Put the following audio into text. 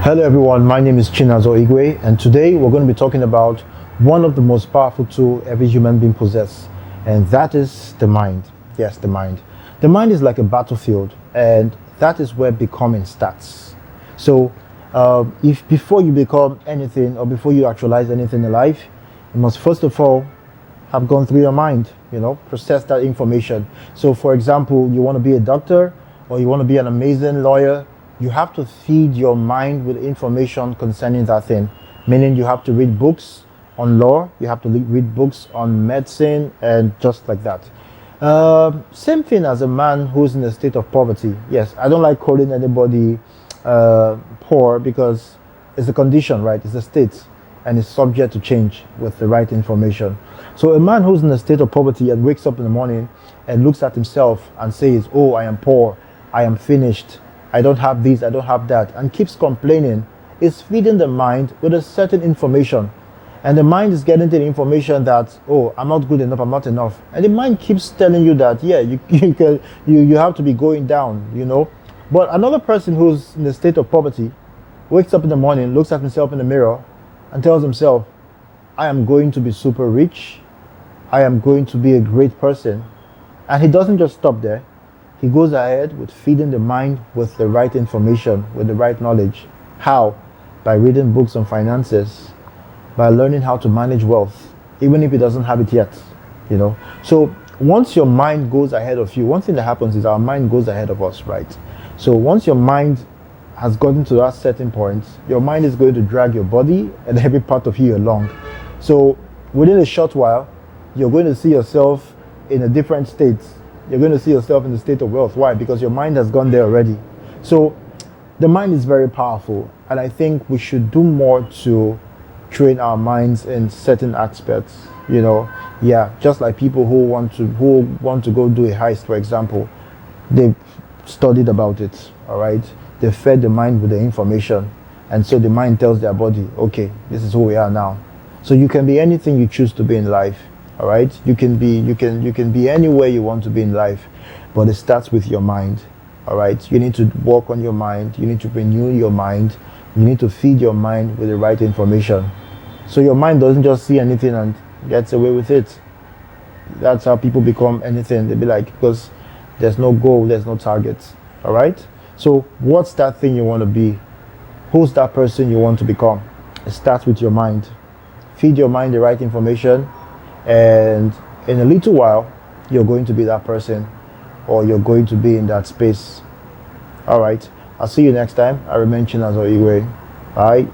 Hello everyone, my name is Chinazo Igwe, and today we're going to be talking about one of the most powerful tools every human being possesses, and that is the mind. Yes, the mind. The mind is like a battlefield, and that is where becoming starts. So, if before you become anything or before you actualize anything in life, you must first of all have gone through your mind, process that information. So, for example, you want to be a doctor or you want to be an amazing lawyer, you have to feed your mind with information concerning that thing. Meaning, you have to read books on law, you have to read books on medicine, and just like that. Same thing as a man who's in a state of poverty. Yes, I don't like calling anybody poor because it's a condition, right? It's a state, and it's subject to change with the right information. So a man who's in a state of poverty and wakes up in the morning and looks at himself and says, "Oh, I am poor, I am finished, I don't have this, I don't have that," and keeps complaining, is feeding the mind with a certain information. And the mind is getting the information that, "Oh, I'm not good enough, I'm not enough." And the mind keeps telling you that, yeah, you have to be going down. But another person who's in a state of poverty wakes up in the morning, looks at himself in the mirror, and tells himself, "I am going to be super rich, I am going to be a great person." And he doesn't just stop there. He goes ahead with feeding the mind with the right information, with the right knowledge. How? By reading books on finances, by learning how to manage wealth, even if he doesn't have it yet. So once your mind goes ahead of you, one thing that happens is our mind goes ahead of us, right? So once your mind has gotten to that certain point, your mind is going to drag your body and every part of you along. So within a short while, you're going to see yourself in a different state. You're going to see yourself in the state of wealth. Why? Because your mind has gone there already. So the mind is very powerful, and I think we should do more to train our minds in certain aspects. Just like people who want to go do a heist, for example, they've studied about it. All right, they fed the mind with the information, and so the mind tells their body, "Okay, this is who we are now." So you can be anything you choose to be in life. All right, you can be anywhere you want to be in life, but it starts with your mind. All right, you need to work on your mind. You need to renew your mind. You need to feed your mind with the right information, so your mind doesn't just see anything and gets away with it. That's how people become anything. They be like, because there's no goal, there's no target. All right, so what's that thing you want to be? Who's that person you want to become? It starts with your mind. Feed your mind the right information, and in a little while you're going to be that person, or you're going to be in that space. All right, I'll see you next time. I remain Chinazo Igwe. Bye.